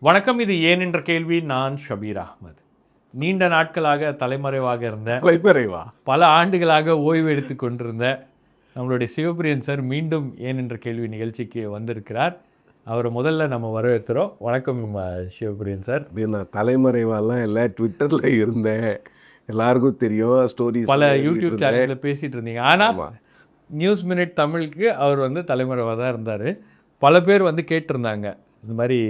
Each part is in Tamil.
வணக்கம். இது ஏன் என்ற கேள்வி. நான் ஷபீர் அஹ்மத். நீண்ட நாட்களாக தலைமறைவாக இருந்த, பல ஆண்டுகளாக ஓய்வு எடுத்து கொண்டிருந்த நம்மளுடைய சிவபிரியன் சார் மீண்டும் ஏன் என்ற கேள்வி நிகழ்ச்சிக்கு வந்திருக்கிறார். அவரை முதல்ல நம்ம வரவேற்கிறோம். வணக்கம் சிவபிரியன் சார். நான் தலைமறைவாலாம் இல்லை, ட்விட்டரில் இருந்தேன், எல்லாருக்கும் தெரியும், ஸ்டோரிஸ் பல யூடியூப் சேனலில் பேசிகிட்டு இருந்தீங்க. ஆனால் நியூஸ் மினிட் தமிழுக்கு அவர் வந்து தலைமறைவாக தான் இருந்தார். பல பேர் வந்து கேட்டிருந்தாங்க இந்த மாதிரி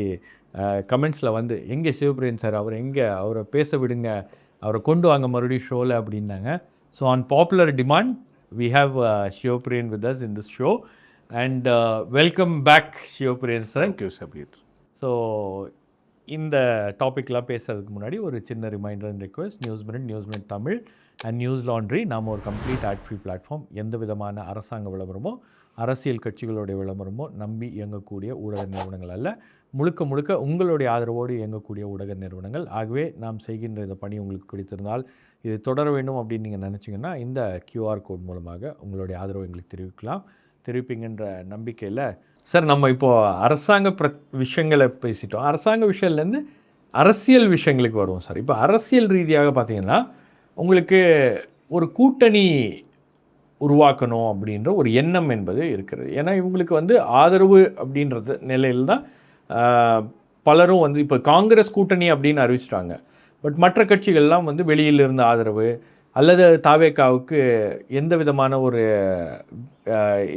கமெண்ட்ஸில் வந்து, எங்கே சிவபிரியன் சார், அவரை பேச விடுங்க, அவரை கொண்டு வாங்க மறுபடியும் ஷோவில் அப்படின்னாங்க. So on popular demand we have Sivapriyan with us in this show and welcome back Sivapriyan sir. Thank you Sabeer. So இந்த டாப்பிக்லாம் பேசுறதுக்கு முன்னாடி ஒரு சின்ன reminder and request. News Minute Tamil and Newslaundry நாம் ஒரு கம்ப்ளீட் ஆட் ஃப்ரீ பிளாட்ஃபார்ம். எந்த விதமான அரசாங்க விளம்பரமோ அரசியல் கட்சிகளுடைய விளம்பரமோ நம்பி இயங்கக்கூடிய ஊடக நிறுவனங்கள் அல்ல. முழுக்க உங்களுடைய ஆதரவோடு இயங்கக்கூடிய ஊடக நிறுவனங்கள். ஆகவே நாம் செய்கின்ற இந்த பணி உங்களுக்கு பிடித்திருந்தால், இது தொடர வேண்டும் அப்படின்னு நீங்கள் நினச்சிங்கன்னா இந்த QR கோட் மூலமாக உங்களுடைய ஆதரவை எங்களுக்கு தெரிவிப்பீங்கன்ற நம்பிக்கையில் சார், நம்ம இப்போது அரசாங்க விஷயங்களை பேசிட்டோம். அரசாங்க விஷயத்துலேருந்து அரசியல் விஷயங்களுக்கு வருவோம் சார். இப்போ அரசியல் ரீதியாக பார்த்தீங்கன்னா உங்களுக்கு ஒரு கூட்டணி உருவாக்கணும் அப்படின்ற ஒரு எண்ணம் என்பது இருக்கிறது. ஏன்னா இவங்களுக்கு வந்து ஆதரவு அப்படின்றது நிலையில் தான் பலரும் வந்து இப்போ காங்கிரஸ் கூட்டணி அப்படின்னு அறிவிச்சிட்டாங்க. பட் மற்ற கட்சிகள்லாம் வந்து வெளியில் இருந்த ஆதரவு அல்லது தாவேகாவுக்கு எந்த விதமான ஒரு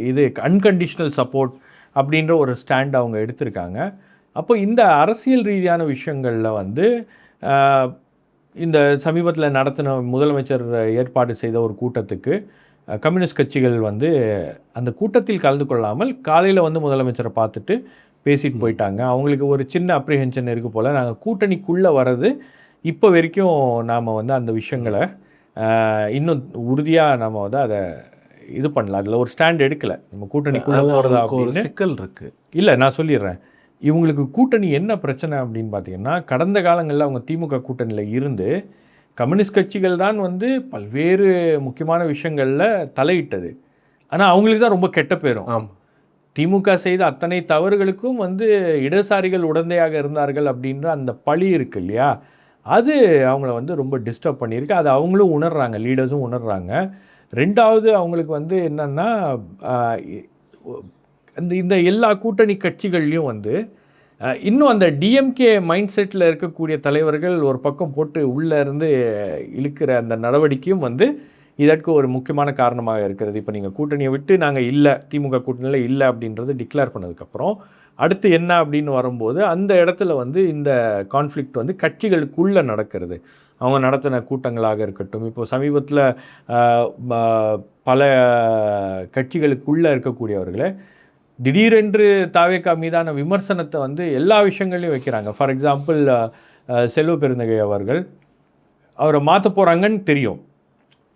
இது அன்கண்டிஷ்னல் சப்போர்ட் அப்படின்ற ஒரு ஸ்டாண்ட் அவங்க எடுத்திருக்காங்க. அப்போ இந்த அரசியல் ரீதியான விஷயங்களில் வந்து இந்த சமீபத்தில் நடத்தின முதலமைச்சர் ஏற்பாடு செய்த ஒரு கூட்டத்துக்கு கம்யூனிஸ்ட் கட்சிகள் வந்து அந்த கூட்டத்தில் கலந்து கொள்ளாமல் காலையில் வந்து முதலமைச்சரை பார்த்துட்டு பேசிட்டு போயிட்டாங்க. அவங்களுக்கு ஒரு சின்ன அப்ரிஹென்ஷன் இருக்குது போல். நாங்கள் கூட்டணிக்குள்ளே வர்றது இப்போ வரைக்கும் நாம் வந்து அந்த விஷயங்களை இன்னும் உறுதியாக நம்ம வந்து அதை இது பண்ணல, அதில் ஒரு ஸ்டாண்ட் எடுக்கலை. நம்ம கூட்டணிக்குள்ளே போகிறதா ஒரு சிக்கல் இருக்குது. இல்லை, நான் சொல்லிடுறேன். இவங்களுக்கு கூட்டணி என்ன பிரச்சனை அப்படின்னு பார்த்தீங்கன்னா, கடந்த காலங்களில் அவங்க திமுக கூட்டணியில் இருந்து கம்யூனிஸ்ட் கட்சிகள் தான் வந்து பல்வேறு முக்கியமான விஷயங்களில் தலையிட்டது. ஆனால் அவங்களுக்கு தான் ரொம்ப கெட்ட பேரும். திமுக செய்த அத்தனை தவறுகளுக்கும் வந்து இடதுசாரிகள் உடந்தையாக இருந்தார்கள் அப்படின்ற அந்த பழி இருக்கு இல்லையா, அது அவங்கள வந்து ரொம்ப டிஸ்டர்ப் பண்ணியிருக்கு. அது அவங்களும் உணர்றாங்க, லீடர்ஸும் உணர்றாங்க. ரெண்டாவது அவங்களுக்கு வந்து என்னென்னா, இந்த எல்லா கூட்டணி கட்சிகள்லையும் வந்து இன்னும் அந்த டிஎம்கே மைண்ட் செட்டில் இருக்கக்கூடிய தலைவர்கள் ஒரு பக்கம் போட்டு உள்ளே இருந்து இழுக்கிற அந்த நடவடிக்கையும் வந்து இதற்கு ஒரு முக்கியமான காரணமாக இருக்கிறது. இப்போ நீங்கள் கூட்டணியை விட்டு நாங்கள் இல்லை, திமுக கூட்டணியில் இல்லை அப்படின்றது டிக்ளேர் பண்ணதுக்கப்புறம் அடுத்து என்ன அப்படின்னு வரும்போது அந்த இடத்துல வந்து இந்த கான்ஃப்ளிக்ட் வந்து கட்சிகளுக்குள்ளே நடக்கிறது. அவங்க நடத்தின கூட்டங்களாக இருக்கட்டும், இப்போ சமீபத்தில் பல கட்சிகளுக்குள்ளே இருக்கக்கூடியவர்களே திடீரென்று தாவேகா மீதான விமர்சனத்தை வந்து எல்லா விஷயங்கள்லையும் வைக்கிறாங்க. ஃபார் எக்ஸாம்பிள் செல்வ பெருந்தகை அவர்கள் அவரை மாற்ற போகிறாங்கன்னு தெரியும்.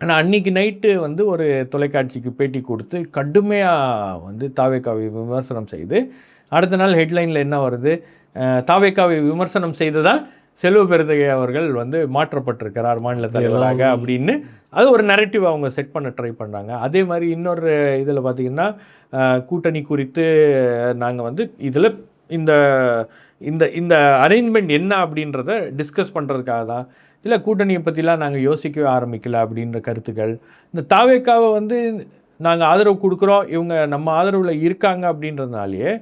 ஆனால் அன்றைக்கி நைட்டு வந்து ஒரு தொலைக்காட்சிக்கு பேட்டி கொடுத்து கடுமையாக வந்து தாவேகாவை விமர்சனம் செய்து அடுத்த நாள் ஹெட்லைனில் என்ன வருது, தாவேகாவை விமர்சனம் செய்ததால் செல்வ பெருந்தகை அவர்கள் வந்து மாற்றப்பட்டிருக்கிறார் மாநில தலைவராக அப்படின்னு அது ஒரு நரேட்டிவ் அவங்க செட் பண்ண ட்ரை பண்ணுறாங்க. அதே மாதிரி இன்னொரு இதில் பார்த்திங்கன்னா, கூட்டணி குறித்து நாங்கள் வந்து இதில் இந்த இந்த இந்த அரேஞ்ச்மெண்ட் என்ன அப்படின்றத டிஸ்கஸ் பண்ணுறதுக்காக தான், இல்லை கூட்டணியை பற்றிலாம் நாங்கள் யோசிக்கவே ஆரம்பிக்கல அப்படின்ற கருத்துக்கள். இந்த தாவேக்காவை வந்து நாங்கள் ஆதரவு கொடுக்குறோம், இவங்க நம்ம ஆதரவில் இருக்காங்க அப்படின்றதுனாலேயே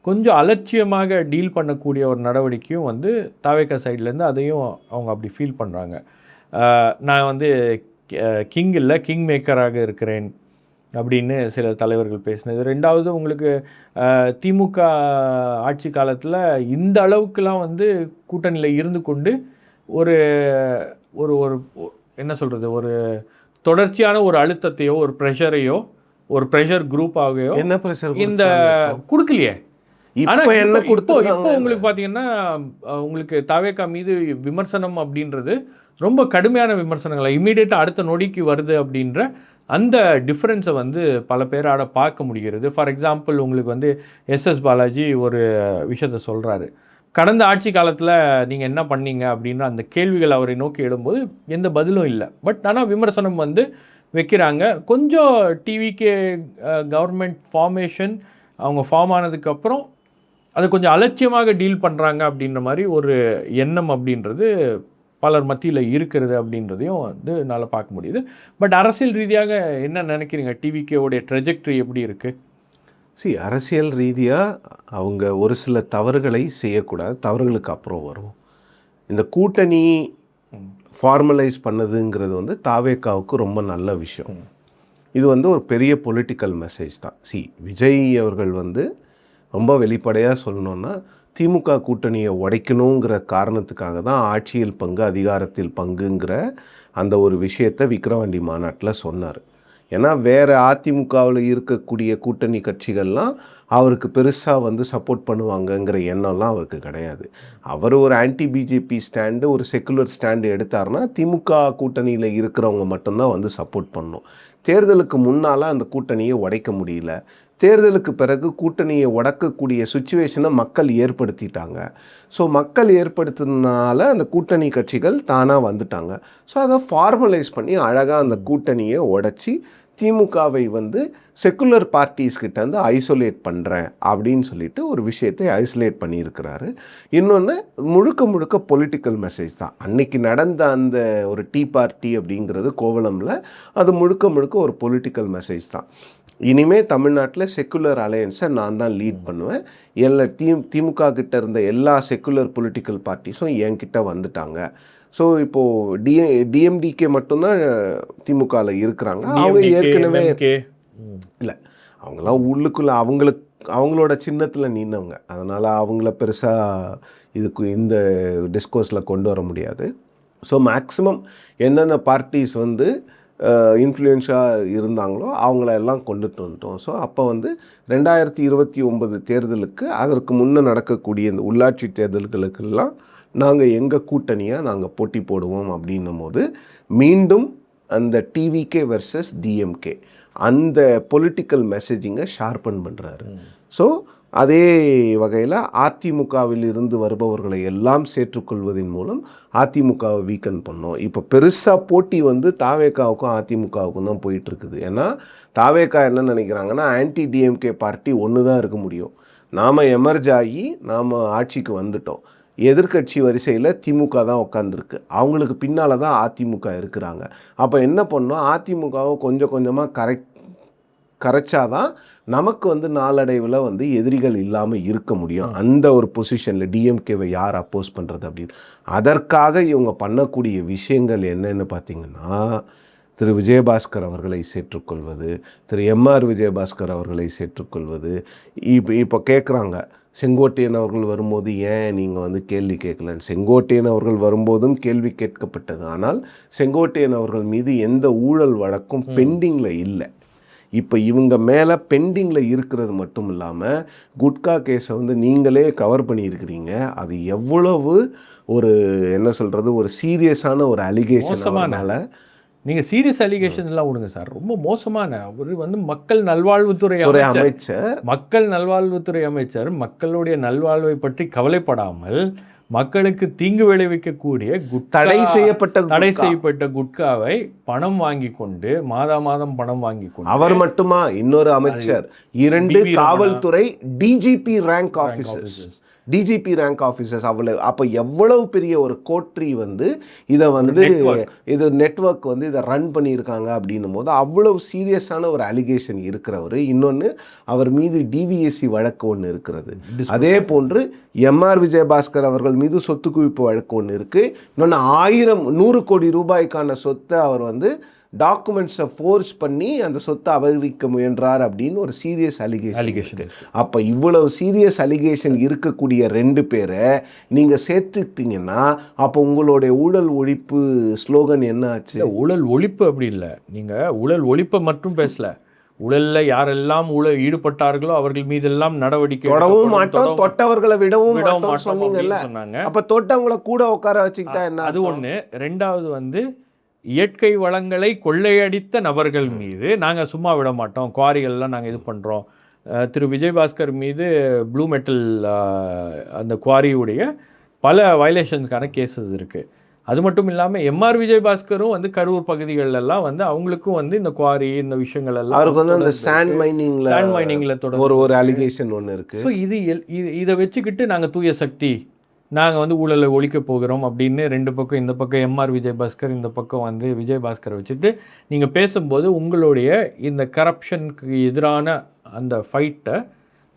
கொஞ்சம் அலட்சியமாக டீல் பண்ணக்கூடிய ஒரு நடவடிக்கையும் வந்து தாவேக்கா சைட்லேருந்து அதையும் அவங்க அப்படி ஃபீல் பண்ணுறாங்க. நான் வந்து கிங் இல்லை, கிங் மேக்கராக இருக்கிறேன் அப்படின்னு சில தலைவர்கள் பேசினது. ரெண்டாவது உங்களுக்கு திமுக ஆட்சி காலத்தில் இந்த அளவுக்குலாம் வந்து கூட்டணியில் இருந்து கொண்டு ஒரு ஒரு ஒரு என்ன சொல்கிறது, ஒரு தொடர்ச்சியான ஒரு அழுத்தத்தையோ ஒரு ப்ரெஷரையோ ஒரு ப்ரெஷர் குரூப்பாகவோ என்ன ப்ரெஷர் இந்த கொடுக்கலையே. ஆனால் இப்போ உங்களுக்கு பார்த்தீங்கன்னா, உங்களுக்கு தாவேகா மீது விமர்சனம் அப்படின்றது ரொம்ப கடுமையான விமர்சனங்களை இம்மீடியட்டாக அடுத்த நொடிக்கு வருது அப்படின்ற அந்த டிஃப்ரென்ஸை வந்து பல பேரால் பார்க்க முடிகிறது. ஃபார் எக்ஸாம்பிள் உங்களுக்கு வந்து எஸ்எஸ் பாலாஜி ஒரு விஷயத்த சொல்கிறாரு. கடந்த ஆட்சி காலத்தில் நீங்கள் என்ன பண்ணீங்க அப்படின்ற அந்த கேள்விகள் அவரை நோக்கி எழும்போது எந்த பதிலும் இல்லை. பட் ஆனால் விமர்சனம் வந்து வைக்கிறாங்க. கொஞ்சம் டிவிகே கவர்மெண்ட் ஃபார்மேஷன் அவங்க ஃபார்ம் ஆனதுக்கப்புறம் அது கொஞ்சம் அலட்சியமாக டீல் பண்ணுறாங்க அப்படின்ற மாதிரி ஒரு எண்ணம் அப்படின்றது பலர் மத்தியில் இருக்கிறது அப்படின்றதையும் வந்து என்னால் பார்க்க முடியுது. பட் அரசியல் ரீதியாக என்ன நினைக்கிறீங்க? டிவிகேவுடைய ட்ரெஜெக்டரி எப்படி இருக்குது? அரசியல் ரீதியாக அவங்க ஒரு சில தவறுகளை செய்யக்கூடாது. தவறுகளுக்கு அப்புறம் வரும். இந்த கூட்டணி ஃபார்மலைஸ் பண்ணதுங்கிறது வந்து தாவேக்காவுக்கு ரொம்ப நல்ல விஷயம். இது வந்து ஒரு பெரிய பொலிட்டிக்கல் மெசேஜ் தான். விஜய் அவர்கள் வந்து ரொம்ப வெளிப்படையாக சொல்லணுன்னா, திமுக கூட்டணியை உடைக்கணுங்கிற காரணத்துக்காக தான் ஆட்சியில் பங்கு, அதிகாரத்தில் பங்குங்கிற அந்த ஒரு விஷயத்தை விக்கிரவாண்டி மாநாட்டில் சொன்னார். ஏன்னா வேறு அதிமுகவில் இருக்கக்கூடிய கூட்டணி கட்சிகள்லாம் அவருக்கு பெருசாக வந்து சப்போர்ட் பண்ணுவாங்கங்கிற எண்ணம்லாம் அவருக்கு கிடையாது. அவர் ஒரு ஆன்டி பிஜேபி ஸ்டாண்டு, ஒரு செக்குலர் ஸ்டாண்டு எடுத்தார்னா திமுக கூட்டணியில் இருக்கிறவங்க மட்டும்தான் வந்து சப்போர்ட் பண்ணணும். தேர்தலுக்கு முன்னால் அந்த கூட்டணியை உடைக்க முடியல. தேர்தலுக்கு பிறகு கூட்டணியை உடைக்கக்கூடிய சுச்சுவேஷனை மக்கள் ஏற்படுத்திட்டாங்க. ஸோ மக்கள் ஏற்படுத்தினால அந்த கூட்டணி கட்சிகள் தானாக வந்துட்டாங்க. ஸோ அதை ஃபார்மலைஸ் பண்ணி அழகாக அந்த கூட்டணியை உடைச்சி திமுகவை வந்து செக்குலர் பார்ட்டிஸ்கிட்ட வந்து ஐசோலேட் பண்ணுறேன் அப்படின்னு சொல்லிட்டு ஒரு விஷயத்தை ஐசோலேட் பண்ணியிருக்கிறாரு. இன்னொன்று முழுக்க முழுக்க பொலிட்டிக்கல் மெசேஜ் தான். அன்னைக்கு நடந்த அந்த ஒரு டீ பார்ட்டி அப்படிங்கிறது கோவளமில், அது முழுக்க முழுக்க ஒரு பொலிட்டிக்கல் மெசேஜ் தான். இனிமேல் தமிழ்நாட்டில் செக்குலர் அலையன்ஸை நான் தான் லீட் பண்ணுவேன். திமுக கிட்ட இருந்த எல்லா செக்குலர் பொலிட்டிக்கல் பார்ட்டிஸும் என்கிட்ட வந்துட்டாங்க. ஸோ இப்போது டிஎம்டிகே மட்டும்தான் திமுகவில் இருக்கிறாங்க. அவங்க ஏற்கனவே இல்லை, அவங்களாம் உள்ளுக்குள்ளே அவங்களோட சின்னத்தில் நின்னவங்க. அதனால் அவங்கள பெருசாக இந்த டிஸ்கோர்ஸில் கொண்டு வர முடியாது. ஸோ மேக்ஸிமம் எந்தெந்த பார்ட்டிஸ் வந்து இன்ஃப்ளூயன்ஸாக இருந்தாங்களோ அவங்கள எல்லாம் கொண்டுட்டு வந்துட்டோம். ஸோ அப்போ வந்து 2029 தேர்தலுக்கு அதற்கு முன்னே நடக்கக்கூடிய இந்த உள்ளாட்சி தேர்தல்களுக்கெல்லாம் நாங்கள் எங்கள் கூட்டணியாக நாங்கள் போட்டி போடுவோம் அப்படின்னும் போது மீண்டும் அந்த டிவிகே வெர்சஸ் டிஎம்கே அந்த பொலிட்டிக்கல் மெசேஜிங்கை ஷார்பன் பண்ணுறாரு. ஸோ அதே வகையில் அதிமுகவில் இருந்து வருபவர்களை எல்லாம் சேர்த்துக்கொள்வதன் மூலம் அதிமுகவை வீக்கன் பண்ணோம். இப்போ பெருசாக போட்டி வந்து தாவேக்காவுக்கும் அதிமுகவுக்கும் தான் போயிட்டுருக்குது. ஏன்னா தாவேக்கா என்ன நினைக்கிறாங்கன்னா, ஆன்டி டிஎம்கே பார்ட்டி ஒன்று தான் இருக்க முடியும். நாம் எமர்ஜ் ஆகி நாம் ஆட்சிக்கு வந்துட்டோம். எதிர்கட்சி வரிசையில் திமுக தான் உட்காந்துருக்கு. அவங்களுக்கு பின்னால் தான் அதிமுக இருக்கிறாங்க. அப்போ என்ன பண்ணோம், அதிமுகவை கொஞ்சம் கொஞ்சமாக கரைச்சாதான் நமக்கு வந்து நாளடைவில் வந்து எதிரிகள் இல்லாமல் இருக்க முடியும். அந்த ஒரு பொசிஷனில் டிஎம்கேவை யார் அப்போஸ் பண்ணுறது அப்படின்னு. அதற்காக இவங்க பண்ணக்கூடிய விஷயங்கள் என்னென்னு பார்த்திங்கன்னா, திரு விஜயபாஸ்கர் அவர்களை சேர்த்துக்கொள்வது, திரு எம்ஆர் விஜயபாஸ்கர் அவர்களை சேர்த்துக்கொள்வது. இப்போ கேட்குறாங்க, செங்கோட்டையன் அவர்கள் வரும்போது ஏன் நீங்கள் வந்து கேள்வி கேட்கலன்னு. செங்கோட்டையன் அவர்கள் வரும்போதும் கேள்வி கேட்கப்பட்டது. ஆனால் செங்கோட்டையன் அவர்கள் மீது எந்த ஊழல் வழக்கும் பெண்டிங்கில் இல்லை. இப்போ இவங்க மேலே பெண்டிங்கில் இருக்கிறது மட்டும் இல்லாமல் குட்கா கேஸை வந்து நீங்களே கவர் பண்ணியிருக்கிறீங்க. அது எவ்வளவு ஒரு என்ன சொல்கிறது, ஒரு சீரியஸான ஒரு அலிகேஷனால. நீங்கள் சீரியஸ் அலிகேஷன்லாம் விடுங்க சார், ரொம்ப மோசமான. அவர் வந்து மக்கள் நல்வாழ்வுத்துறை அமைச்சர் மக்களுடைய நல்வாழ்வை பற்றி கவலைப்படாமல் மக்களுக்கு தீங்கு விளைவிக்கக்கூடிய தடை செய்யப்பட்ட குட்காவை பணம் வாங்கி கொண்டு மாதம் பணம் வாங்கி கொண்டு, அவர் மட்டுமா, இன்னொரு அமைச்சர், 2 காவல்துறை டிஜிபி ரேங்க் ஆஃபீஸர்ஸ் அவ்வளவு. அப்போ எவ்வளவு பெரிய ஒரு கோட்ரி வந்து இதை வந்து இது நெட்வொர்க் வந்து இதை ரன் பண்ணியிருக்காங்க அப்படின்னும் போது அவ்வளவு சீரியஸான ஒரு அலிகேஷன் இருக்கிறவர். இன்னொன்று, அவர் மீது டிவிஎஸ்சி வழக்கு ஒன்று இருக்கிறது. அதே போன்று எம்ஆர் விஜயபாஸ்கர் அவர்கள் மீது சொத்து குவிப்பு வழக்கு ஒன்று இருக்குது. இன்னொன்று 100 கோடி ரூபாய்க்கான சொத்தை அவர் வந்து டாக்குமெண்ட்ஸை ஃபோர்ஸ் பண்ணி அந்த சொத்தை அபகரிக்க முயன்றார் அப்படின்னு ஒரு சீரியஸ் அலிகேஷன். அப்போ இவ்வளவு சீரியஸ் அலிகேஷன் இருக்கக்கூடிய 2 பேரை நீங்கள் சேர்த்துக்கிட்டீங்கன்னா அப்போ உங்களுடைய ஊழல் ஒழிப்பு ஸ்லோகன் என்ன ஆச்சு? ஊழல் ஒழிப்பு அப்படி இல்லை, நீங்கள் ஊழல் ஒழிப்பை மட்டும் பேசல, ஊழலில் யாரெல்லாம் ஊழல் ஈடுபட்டார்களோ அவர்கள் மீதெல்லாம் நடவடிக்கை தொடவும் மாட்டோம், தொட்டவர்களை விடவும் மாட்டோம் சொன்னாங்க. அப்போ தொட்டவங்களை கூட உட்கார வச்சுக்கிட்டா என்ன? அது ஒன்று. 2வது வந்து இயற்கை வளங்களை கொள்ளையடித்த நபர்கள் மீது நாங்கள் சும்மா விட மாட்டோம், குவாரிகள்லாம் நாங்கள் இது பண்ணுறோம். திரு விஜயபாஸ்கர் மீது ப்ளூ மெட்டல் அந்த குவாரியுடைய பல வயலேஷன்ஸ்க்கான கேசஸ் இருக்குது. அது மட்டும் இல்லாமல் எம்ஆர் விஜயபாஸ்கரும் வந்து கரூர் பகுதிகளெல்லாம் வந்து அவங்களுக்கும் வந்து இந்த குவாரி இந்த விஷயங்கள் எல்லாம் அவருக்கு வந்து அந்த சாண்ட் மைனிங்கில் தொடர்ந்து ஒரு அலிகேஷன் ஒன்று இருக்குது. ஸோ இதை வச்சுக்கிட்டு நாங்கள் தூய சக்தி நாங்கள் வந்து ஊழலை ஒழிக்க போகிறோம் அப்படின்னு ரெண்டு பக்கம், இந்த பக்கம் எம்ஆர் விஜயபாஸ்கர், இந்த பக்கம் வந்து விஜயபாஸ்கரை வச்சுட்டு நீங்கள் பேசும்போது உங்களுடைய இந்த கரப்ஷனுக்கு எதிரான அந்த ஃபைட்டை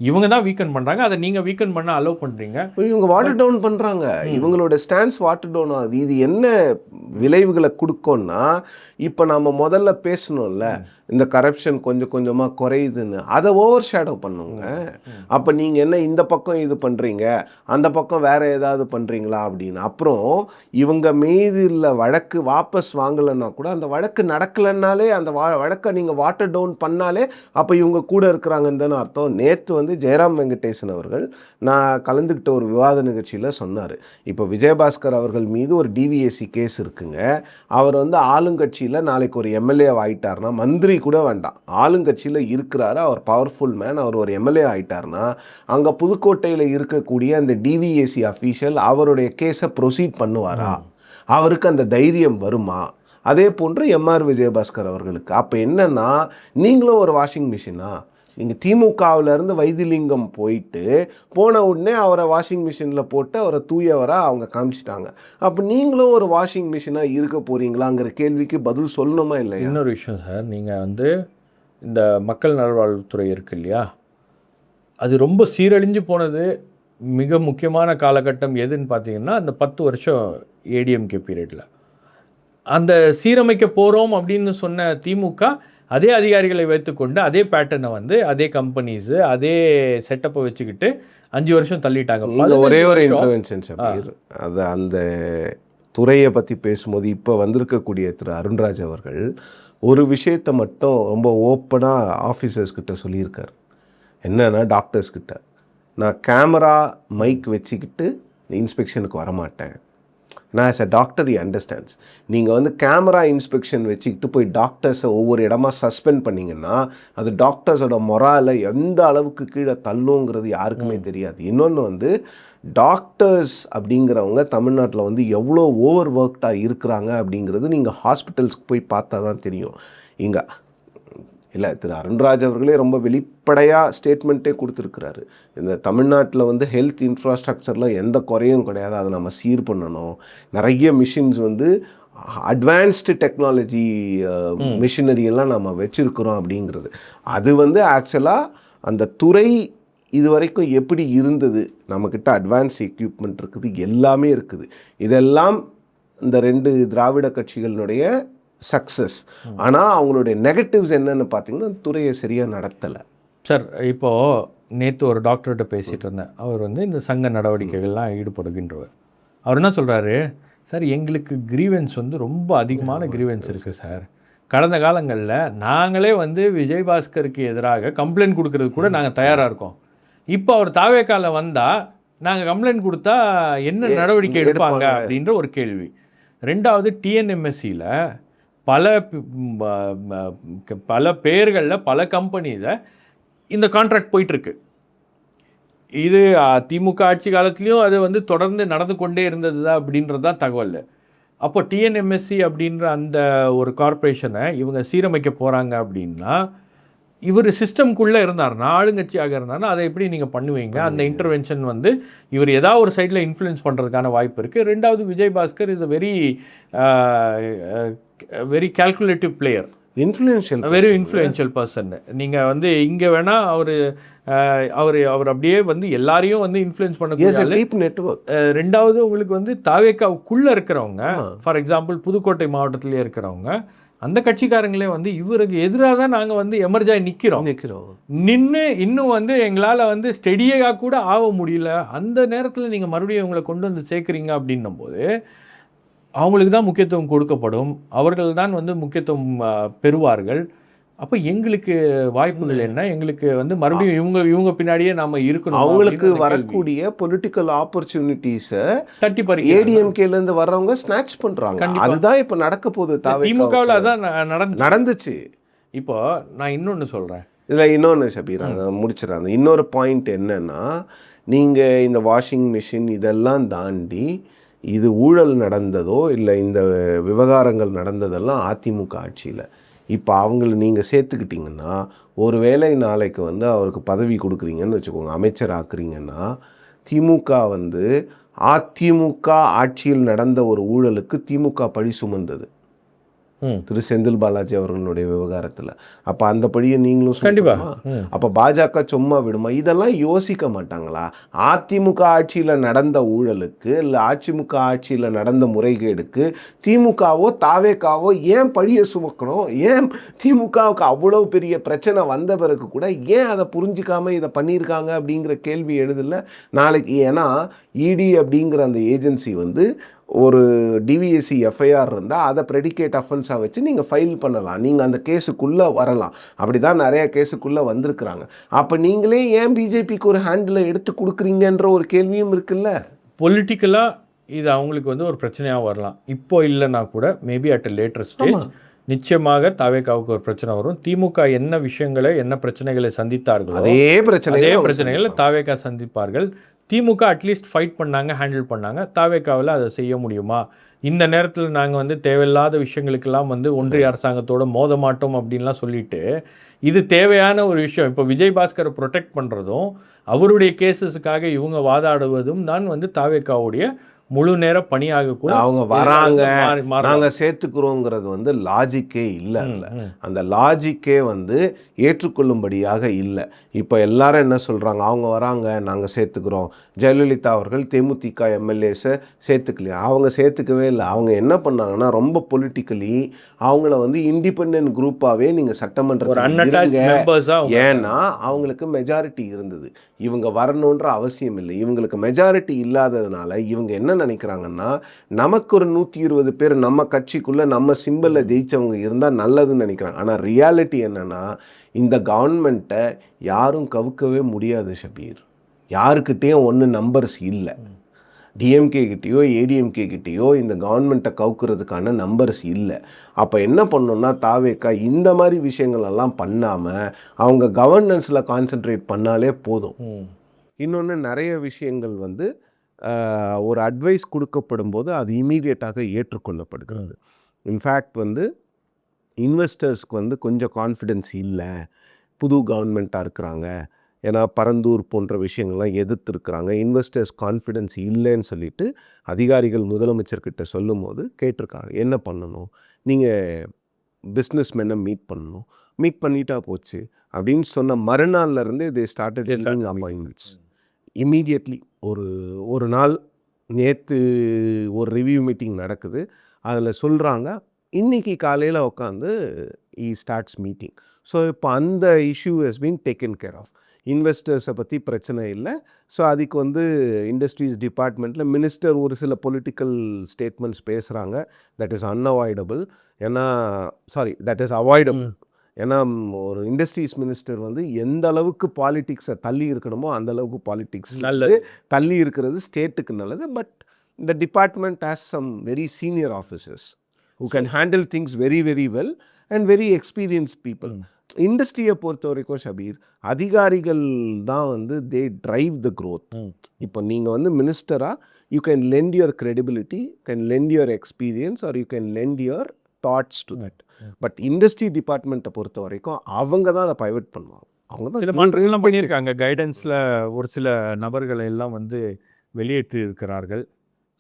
இவங்க தான் வீக்கன் பண்ணுறாங்க, அதை நீங்கள் வீக்கன் பண்ண அலோவ் பண்ணுறீங்க. இவங்க வாட்டர் டவுன் பண்ணுறாங்க. இவங்களோட ஸ்டாண்ட்ஸ் வாட்டர் டவுன் ஆகுது. இது என்ன விளைவுகளை கொடுக்கும்னா, இப்போ நம்ம முதல்ல பேசணும்ல இந்த கரப்ஷன் கொஞ்சம் கொஞ்சமாக குறையுதுன்னு, அதை ஓவர் ஷேடோ பண்ணுங்க. அப்போ நீங்கள் என்ன இந்த பக்கம் இது பண்ணுறீங்க, அந்த பக்கம் வேறு ஏதாவது பண்ணுறீங்களா அப்படின்னு. அப்புறம் இவங்க மீது உள்ள வழக்கு வாபஸ் வாங்கலைன்னா கூட அந்த வழக்கு நடக்கலைன்னாலே அந்த வழக்கை நீங்கள் வாட்டர் டவுன் பண்ணாலே அப்போ இவங்க கூட இருக்கிறாங்கன்னு தானே அர்த்தம். நேற்று வந்து ஜெயராம் வெங்கடேசன் அவர்கள் நான் கலந்துக்கிட்ட ஒரு விவாத நிகழ்ச்சியில் சொன்னார், இப்போ விஜயபாஸ்கர் அவர்கள் மீது ஒரு டிவிஎஸ்சி கேஸ் இருக்குங்க. அவர் வந்து ஆளுங்கட்சியில் நாளைக்கு ஒரு எம்எல்ஏ ஆகிட்டார்னா, மந்திரி கூட வேண்டாம், ஆளுங்கட்சியில் இருக்கிறாரு, அவர் பவர்ஃபுல் மேன், அவர் ஒரு எம்எல்ஏ ஆகிட்டார்னா அங்கே புதுக்கோட்டையில் இருக்கக்கூடிய அந்த டிவிஎஸ்சி அஃபீஷியல் அவருடைய கேஸை ப்ரொசீட் பண்ணுவாரா? அவருக்கு அந்த தைரியம் வருமா? அதே போன்று எம்ஆர் விஜயபாஸ்கர் அவர்களுக்கு. அப்போ என்னென்னா, நீங்களும் ஒரு வாஷிங் மிஷினா? நீங்கள் திமுகவிலேருந்து வைத்திலிங்கம் போன உடனே அவரை வாஷிங் மிஷினில் போட்டு அவரை தூயவராக அவங்க காமிச்சிட்டாங்க. அப்போ நீங்களும் ஒரு வாஷிங் மிஷினாக இருக்க போகிறீங்களாங்கிற கேள்விக்கு பதில் சொல்லணுமா இல்லையா? இன்னொரு விஷயம் சார், நீங்கள் வந்து இந்த மக்கள் நல்வாழ்வுத்துறை இருக்கு இல்லையா, அது ரொம்ப சீரழிஞ்சு போனது மிக முக்கியமான காலகட்டம் எதுன்னு பார்த்தீங்கன்னா அந்த 10 வருஷம் ஏடிஎம்கே பீரியடில். அந்த சீரமைக்க போகிறோம் அப்படின்னு சொன்ன திமுக அதே அதிகாரிகளை வைத்துக்கொண்டு அதே பேட்டர்னை வந்து அதே கம்பெனிஸு அதே செட்டப்பை வச்சுக்கிட்டு 5 வருஷம் தள்ளிட்டாங்க. ஒரே ஒரு இன்டர்வென்ஷன் ஷபீர், அது அந்த துறையை பற்றி பேசும்போது இப்போ வந்திருக்கக்கூடிய திரு அருண்ராஜ் அவர்கள் ஒரு விஷயத்தை மட்டும் ரொம்ப ஓப்பனாக ஆஃபீஸர்ஸ்கிட்ட சொல்லியிருக்கார். என்னென்னா, டாக்டர்ஸ்கிட்ட, நான் கேமரா மைக் வச்சுக்கிட்டு இன்ஸ்பெக்ஷனுக்கு வரமாட்டேன். நான் as a doctor you understands. நீங்கள் வந்து கேமரா இன்ஸ்பெக்ஷன் வச்சுக்கிட்டு போய் டாக்டர்ஸை ஒவ்வொரு இடமா சஸ்பெண்ட் பண்ணிங்கன்னா அது டாக்டர்ஸோட மொராலை எந்த அளவுக்கு கீழே தள்ளுங்கிறது யாருக்குமே தெரியாது. இன்னொன்று வந்து டாக்டர்ஸ் அப்படிங்கிறவங்க தமிழ்நாட்டில் வந்து எவ்வளோ ஓவர் ஒர்க்டாக இருக்கிறாங்க அப்படிங்கிறது நீங்கள் ஹாஸ்பிட்டல்ஸ்க்கு போய் பார்த்தா தான் தெரியும். இங்கே இல்லை, திரு அருண்ராஜ் அவர்களே ரொம்ப வெளிப்படையாக ஸ்டேட்மெண்ட்டே கொடுத்துருக்குறாரு. இந்த தமிழ்நாட்டில் வந்து ஹெல்த் இன்ஃப்ராஸ்ட்ரக்சரில் எந்த குறையும் கிடையாது, அதை நம்ம சீர் பண்ணணும். நிறைய மிஷின்ஸ் வந்து அட்வான்ஸ்டு டெக்னாலஜி மிஷினரியெல்லாம் நம்ம வச்சுருக்குறோம் அப்படிங்கிறது. அது வந்து ஆக்சுவலாக அந்த துறை இது வரைக்கும் எப்படி இருந்தது, நம்மக்கிட்ட அட்வான்ஸ் எக்யூப்மெண்ட் இருக்குது, எல்லாமே இருக்குது. இதெல்லாம் இந்த 2 திராவிட கட்சிகளினுடைய சக்ஸஸ். ஆனால் அவங்களுடைய நெகட்டிவ்ஸ் என்னென்னு பார்த்தீங்கன்னா, துறையை சரியாக நடத்தலை. சார், இப்போது நேற்று ஒரு டாக்டர்கிட்ட பேசிகிட்டு இருந்தேன். அவர் வந்து இந்த சங்க நடவடிக்கைகள்லாம் ஈடுபடுகின்றவர். அவர் என்ன சொல்கிறாரு, சார் எங்களுக்கு கிரீவன்ஸ் வந்து ரொம்ப அதிகமான கிரீவன்ஸ் இருக்குது சார். கடந்த காலங்களில் நாங்களே வந்து விஜயபாஸ்கருக்கு எதிராக கம்ப்ளைண்ட் கொடுக்கறது கூட நாங்கள் தயாராக இருக்கோம். இப்போ அவர் தாவேக்கால வந்தால் நாங்கள் கம்ப்ளைண்ட் கொடுத்தா என்ன நடவடிக்கை எடுப்பாங்க அப்படின்ற ஒரு கேள்வி. ரெண்டாவது, டிஎன்எம்எஸ்சியில் பல பெயர்களில் பல கம்பெனியில் இந்த கான்ட்ராக்ட் போயிட்டுருக்கு. இது திமுக ஆட்சி காலத்துலேயும் அது வந்து தொடர்ந்து நடந்து கொண்டே இருந்தது தான் அப்படின்றது தான் தகவல். அப்போ டிஎன்எம்எஸ்சி அப்படின்ற அந்த ஒரு கார்ப்பரேஷனை இவங்க சீரமைக்க போகிறாங்க அப்படின்னா, இவர் சிஸ்டம்குள்ளே இருந்தார்னா, ஆளுங்கட்சியாக இருந்தார்னா அதை எப்படி நீங்கள் பண்ணுவீங்க? அந்த இன்டர்வென்ஷன் வந்து இவர் ஏதாவது ஒரு சைடில் இன்ஃப்ளூயன்ஸ் பண்ணுறதுக்கான வாய்ப்பு இருக்குது. ரெண்டாவது, Vijayabaskar is a very calculative player, very influential person. நீங்கள் வந்து இங்கே வேணால் அவர் அப்படியே வந்து எல்லாரையும் வந்து இன்ஃப்ளூயன்ஸ் பண்ணக்கூடிய. ரெண்டாவது, உங்களுக்கு வந்து தாவேக்காவுக்குள்ளே இருக்கிறவங்க, ஃபார் எக்ஸாம்பிள் புதுக்கோட்டை மாவட்டத்திலே இருக்கிறவங்க, அந்த கட்சிக்காரங்களே வந்து இவருக்கு எதிராக தான் நாங்கள் வந்து எமர்ஜாய் நிற்கிறோம். இன்னும் வந்து எங்களால் வந்து ஸ்டெடியாக கூட ஆக முடியல. அந்த நேரத்தில் நீங்கள் மறுபடியும் இவங்களை கொண்டு வந்து சேர்க்குறீங்க அப்படின்னும் போது அவங்களுக்கு தான் முக்கியத்துவம் கொடுக்கப்படும், அவர்கள் தான் வந்து முக்கியத்துவம் பெறுவார்கள். அப்போ எங்களுக்கு வாய்ப்புகள் என்ன? எங்களுக்கு வந்து மறுபடியும் இவங்க பின்னாடியே நாம் இருக்கணும். அவங்களுக்கு வரக்கூடிய பொலிட்டிக்கல் ஆப்பர்ச்சுனிட்டிஸை தட்டி பறி ஏடிஎம்கேலேருந்து வர்றவங்க ஸ்நாட்ச் பண்ணுறாங்க. அதுதான் இப்போ நடக்க போகுது. திமுகவில் அதான் நடந்துச்சு. இப்போ நான் இன்னொன்று சொல்கிறேன், இதில் இன்னொன்று ஷபீர், அதை முடிச்சிடறாங்க. இன்னொரு பாயிண்ட் என்னென்னா, நீங்கள் இந்த வாஷிங் மிஷின் இதெல்லாம் தாண்டி இது ஊழல் நடந்ததோ இல்லை இந்த விவகாரங்கள் நடந்ததெல்லாம் அதிமுக ஆட்சியில். இப்போ அவங்கள நீங்கள் சேர்த்துக்கிட்டிங்கன்னா, ஒரு வேளை நாளைக்கு வந்து அவருக்கு பதவி கொடுக்குறீங்கன்னு வச்சுக்கோங்க, அமைச்சர் ஆக்குறீங்கன்னா, திமுக வந்து அதிமுக ஆட்சியில் நடந்த ஒரு ஊழலுக்கு திமுக பழி சுமந்தது திரு செந்தில் பாலாஜி அவர்களுடைய விவகாரத்தில். அப்போ அந்த படியை நீங்களும் கண்டிப்பா. அப்போ பாஜக சும்மா விடுமா? இதெல்லாம் யோசிக்க மாட்டாங்களா? அதிமுக ஆட்சியில் நடந்த ஊழலுக்கு இல்லை அதிமுக ஆட்சியில் நடந்த முறைகேடுக்கு திமுகவோ தாவேக்காவோ ஏன் பழியை சுமக்கணும்? ஏன் திமுகவுக்கு அவ்வளோ பெரிய பிரச்சனை வந்த பிறகு கூட ஏன் அதை புரிஞ்சிக்காமல் இதை பண்ணியிருக்காங்க அப்படிங்கிற கேள்வி எழுதல நாளைக்கு. ஏன்னா இடி அப்படிங்கிற அந்த ஏஜென்சி வந்து ஒரு டிவிஎஸ்சி எஃப்ஐஆர் இருந்தால் அதை ப்ரெடிகேட் அஃபென்ஸாக வச்சு நீங்கள் ஃபைல் பண்ணலாம், நீங்கள் அந்த கேஸுக்குள்ளே வரலாம். அப்படி தான் நிறையா கேஸுக்குள்ளே வந்திருக்கிறாங்க. அப்போ நீங்களே ஏன் பிஜேபிக்கு ஒரு ஹேண்டில் எடுத்து கொடுக்குறீங்கன்ற ஒரு கேள்வியும் இருக்குல்ல. பொலிட்டிக்கலாக இது அவங்களுக்கு வந்து ஒரு பிரச்சனையாக வரலாம். இப்போ இல்லைன்னா கூட maybe at a later stage நிச்சயமாக தாவேக்காவுக்கு ஒரு பிரச்சனை வரும். திமுக என்ன விஷயங்களை என்ன பிரச்சனைகளை சந்தித்தார்களோ அதே பிரச்சனைகளை தாவேக்கா சந்திப்பார்கள். திமுக அட்லீஸ்ட் ஃபைட் பண்ணாங்க, ஹேண்டில் பண்ணாங்க. தாவேக்காவில் அதை செய்ய முடியுமா? இந்த நேரத்தில் நாங்கள் வந்து தேவையில்லாத விஷயங்களுக்கெல்லாம் வந்து ஒன்றிய அரசாங்கத்தோட மோத மாட்டோம் அப்படின்லாம் சொல்லிட்டு, இது தேவையான ஒரு விஷயம். இப்போ விஜய் பாஸ்கரை ப்ரொடெக்ட் பண்ணுறதும் அவருடைய கேசஸுக்காக இவங்க வாதாடுவதும் தான் வந்து தாவேக்காவுடைய முழு நேர பணியாக கூட அவங்க வராங்க, நாங்கள் சேர்த்துக்கிறோங்கிறது வந்து லாஜிக்கே இல்லை. அந்த லாஜிக்கே வந்து ஏற்றுக்கொள்ளும்படியாக இல்லை. இப்போ எல்லாரும் என்ன சொல்கிறாங்க, அவங்க வராங்க நாங்கள் சேர்த்துக்கிறோம். ஜெயலலிதா அவர்கள் தேமுதிக எம்எல்ஏஸை சேர்த்துக்கலையா? அவங்க சேர்த்துக்கவே இல்லை. அவங்க என்ன பண்ணாங்கன்னா ரொம்ப பொலிட்டிக்கலி அவங்கள வந்து இண்டிபெண்ட் குரூப்பாகவே நீங்கள் சட்டமன்றத்தில், ஏன்னா அவங்களுக்கு மெஜாரிட்டி இருந்தது. இவங்க வரணுன்ற அவசியம் இல்லை. இவங்களுக்கு மெஜாரிட்டி இல்லாததுனால இவங்க என்ன நினைக்கிறாங்கன்னா, நமக்கு ஒரு 120 பேர் நம்ம கட்சிக்குள்ளே நம்ம சிம்பிளில் ஜெயித்தவங்க இருந்தால் நல்லதுன்னு நினைக்கிறாங்க. ஆனால் ரியாலிட்டி என்னென்னா, இந்த கவர்மெண்ட்டை யாரும் கவுக்கவே முடியாது ஷபீர். யாருக்கிட்டேயும் ஒன்று நம்பர்ஸ் இல்லை. டிஎம்கே கிட்டேயோ ஏடிஎம்கே கிட்டேயோ இந்த கவர்மெண்ட்டை கவுக்கிறதுக்கான நம்பர்ஸ் இல்லை. அப்போ என்ன பண்ணணும்னா தாவேக்கா இந்த மாதிரி விஷயங்களெல்லாம் பண்ணாமல் அவங்க கவர்னன்ஸில் கான்சென்ட்ரேட் பண்ணாலே போதும். இன்னொன்று நிறைய விஷயங்கள் வந்து ஒரு அட்வைஸ் கொடுக்கப்படும் போது அது இமீடியட்டாக ஏற்றுக்கொள்ளப்படுகிறது. இன்ஃபேக்ட் வந்து இன்வெஸ்டர்ஸ்க்கு வந்து கொஞ்சம் கான்ஃபிடென்ஸ் இல்லை, புது கவர்மெண்ட்டாக இருக்கிறாங்க, ஏன்னா பரந்தூர் போன்ற விஷயங்கள்லாம் எதிர்த்துருக்குறாங்க, இன்வெஸ்டர்ஸ் கான்ஃபிடென்ஸ் இல்லைன்னு சொல்லிட்டு அதிகாரிகள் முதலமைச்சர்கிட்ட சொல்லும் போது கேட்டிருக்காங்க, என்ன பண்ணணும், நீங்கள் பிஸ்னஸ்மேனை மீட் பண்ணணும், மீட் பண்ணிட்டா போச்சு அப்படின்னு சொன்ன மறுநாள்லேருந்தே they started giving appointments immediately. ஒரு நாள் நேற்று ஒரு ரிவ்யூ மீட்டிங் நடக்குது, அதில் சொல்கிறாங்க இன்றைக்கி காலையில் உட்காந்து ஸ்டார்ட்ஸ் மீட்டிங். ஸோ இப்போ அந்த issue has been taken care of. இன்வெஸ்டர்ஸை பற்றி பிரச்சனை இல்லை. ஸோ அதுக்கு வந்து இண்டஸ்ட்ரீஸ் டிபார்ட்மெண்ட்டில் மினிஸ்டர் ஒரு சில பொலிட்டிக்கல் ஸ்டேட்மெண்ட்ஸ் பேசுகிறாங்க. That is unavoidable. That is avoidable. ஏன்னா ஒரு இண்டஸ்ட்ரீஸ் மினிஸ்டர் வந்து எந்த அளவுக்கு பாலிட்டிக்ஸை தள்ளி இருக்கணுமோ அந்த அளவுக்கு பாலிட்டிக்ஸ் நல்லது, தள்ளி இருக்கிறது ஸ்டேட்டுக்கு நல்லது. பட் இந்த department has some very senior officers who can handle things very very well and very experienced people. இண்டஸ்ட்ரியை பொறுத்த வரைக்கும் ஷபீர், அதிகாரிகள் தான் வந்து தே ட்ரைவ் த க்ரோத். இப்போ நீங்கள் வந்து மினிஸ்டராக you can lend your credibility, can lend your experience or you can lend your thoughts to that. But industry டிபார்ட்மெண்ட்டை பொறுத்த வரைக்கும் அவங்க தான் அதை பைவட் பண்ணுவாங்க. அவங்க தான் சில மாற்றங்கள்லாம் பண்ணியிருக்காங்க. கைடன்ஸில் ஒரு சில நபர்களை எல்லாம் வந்து வெளியேற்றி இருக்கிறார்கள்.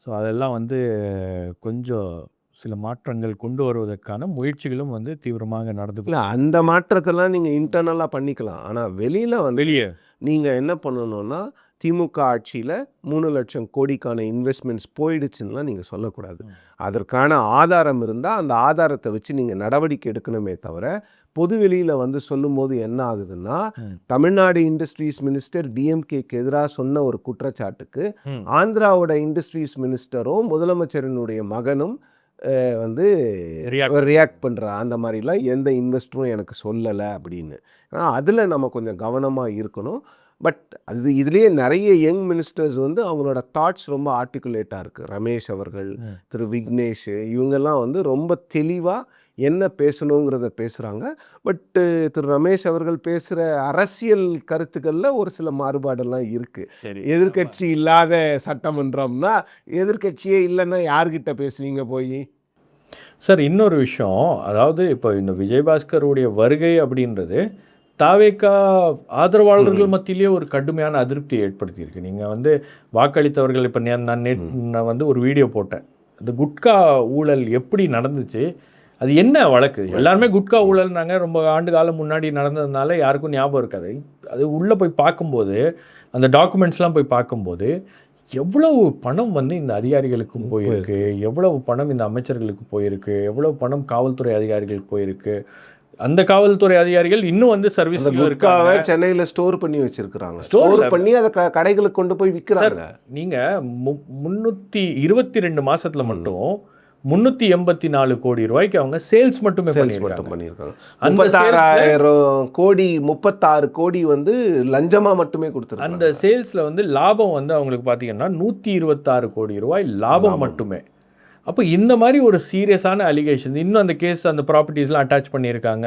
ஸோ அதெல்லாம் வந்து கொஞ்சம் சில மாற்றங்கள் கொண்டு வருவதற்கான முயற்சிகளும் வந்து தீவிரமாக நடந்து. இல்லை, அந்த மாற்றத்தெல்லாம் நீங்கள் இன்டர்னலாக பண்ணிக்கலாம். ஆனால் வெளியே நீங்கள் என்ன பண்ணணும்னா, திமுக ஆட்சியில் 3 லட்சம் கோடிக்கான இன்வெஸ்ட்மெண்ட்ஸ் போயிடுச்சுன்னா நீங்கள் சொல்லக்கூடாது. அதற்கான ஆதாரம் இருந்தால் அந்த ஆதாரத்தை வச்சு நீங்கள் நடவடிக்கை எடுக்கணுமே தவிர பொது வெளியில் வந்து சொல்லும்போது என்ன ஆகுதுன்னா, தமிழ்நாடு இண்டஸ்ட்ரீஸ் மினிஸ்டர் டிஎம்கேக்கு எதிராக சொன்ன ஒரு குற்றச்சாட்டுக்கு ஆந்திராவோட இண்டஸ்ட்ரீஸ் மினிஸ்டரும் முதலமைச்சரினுடைய மகனும் வந்து ரியாக்ட் பண்ணுறா. அந்த மாதிரிலாம் எந்த இன்வெஸ்டரும் எனக்கு சொல்லலை அப்படின்னு. அதில் நம்ம கொஞ்சம் கவனமாக இருக்கணும். பட் அது இதுலேயே நிறைய யங் மினிஸ்டர்ஸ் வந்து அவங்களோட தாட்ஸ் ரொம்ப ஆர்டிகுலேட்டாக இருக்குது. ரமேஷ் அவர்கள், திரு விக்னேஷ், இவங்கெல்லாம் வந்து ரொம்ப தெளிவாக என்ன பேசணுங்கிறத பேசுகிறாங்க. பட்டு திரு ரமேஷ் அவர்கள் பேசுகிற அரசியல் கருத்துக்களில் ஒரு சில மாறுபாடெல்லாம் இருக்குது. எதிர்கட்சி இல்லாத சட்டமன்றம்னா எதிர்கட்சியே இல்லைன்னா யார்கிட்ட பேசுனீங்க போய்? சார் இன்னொரு விஷயம், அதாவது இப்போ இந்த விஜயபாஸ்கருடைய வருகை அப்படின்றது தாவேகா ஆதரவாளர்கள் மத்தியிலேயே ஒரு கடுமையான அதிருப்தியை ஏற்படுத்தியிருக்கு. நீங்கள் வந்து வாக்களித்தவர்கள் இப்போ நான் வந்து ஒரு வீடியோ போட்டேன். இந்த குட்கா ஊழல் எப்படி நடந்துச்சு, அது என்ன வழக்கு, எல்லாருமே குட்கா ஊழல்னாங்க, ரொம்ப ஆண்டு காலம் முன்னாடி நடந்ததுனால யாருக்கும் ஞாபகம் இருக்காது. அது உள்ளே போய் பார்க்கும்போது, அந்த டாக்குமெண்ட்ஸ்லாம் போய் பார்க்கும்போது எவ்வளவு பணம் வந்து இந்த அதிகாரிகளுக்கும் போயிருக்கு, எவ்வளவு பணம் இந்த அமைச்சர்களுக்கு போயிருக்கு, எவ்வளவு பணம் காவல்துறை அதிகாரிகளுக்கு போயிருக்கு. அந்த காவல்துறை அதிகாரிகள் இன்னும் வந்து சர்வீஸ்ல இருக்காங்க. சென்னையில் ஸ்டோர் பண்ணி வச்சிருக்காங்க. ஸ்டோர் பண்ணி அதை கடைகளுக்கு கொண்டு போய் விற்கிறாங்க. நீங்க 322 மாசத்துல மட்டும் 384 கோடி ரூபாய்க்கு அவங்க சேல்ஸ் மட்டுமே பண்ணியிருக்காங்க. 36,000 கோடி 36 கோடி வந்து லஞ்சமா மட்டுமே கொடுத்துருக்காங்க. அந்த சேல்ஸ்ல வந்து லாபம் வந்து அவங்களுக்கு பார்த்தீங்கன்னா 126 கோடி ரூபாய் லாபம் மட்டுமே. அப்போ இந்த மாதிரி ஒரு சீரியஸான அலிகேஷன், இன்னும் அந்த கேஸ், அந்த ப்ராப்பர்ட்டிஸ்லாம் அட்டாச் பண்ணியிருக்காங்க.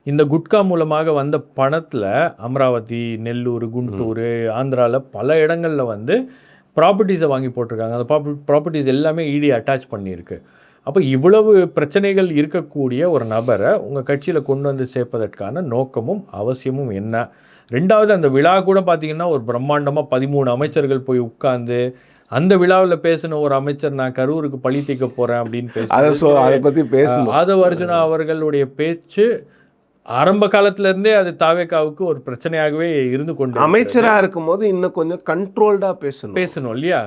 இந்த குட்கா மூலமாக வந்த பணத்தில் அமராவதி, நெல்லூர், குண்டூர், ஆந்திராவில் பல இடங்களில் வந்து ப்ராப்பர்ட்டிஸை வாங்கி போட்டிருக்காங்க. அந்த ப்ராப்பர்ட்டிஸ் எல்லாமே இடி அட்டாச் பண்ணியிருக்கு. அப்போ இவ்வளவு பிரச்சனைகள் இருக்கக்கூடிய ஒரு நபரை உங்கள் கட்சியில் கொண்டு வந்து சேர்ப்பதற்கான நோக்கமும் அவசியமும் என்ன? ரெண்டாவது, அந்த விழா கூட பார்த்தீங்கன்னா ஒரு பிரம்மாண்டமாக 13 அமைச்சர்கள் போய் உட்கார்ந்து அந்த விழாவில் பேசின ஒரு அமைச்சர், நான் கரூருக்கு பழி தீர்க்க போகிறேன் அப்படின்னு பேச ஆதவ அர்ஜுனா அவர்களுடைய பேச்சு ஆரம்ப காலத்திலேருந்தே அது தாவேகாவுக்கு ஒரு பிரச்சனையாகவே இருந்து கொண்டு, அமைச்சராக இருக்கும்போது இன்னும் கொஞ்சம் கண்ட்ரோல்டாக பேசணும் இல்லையா?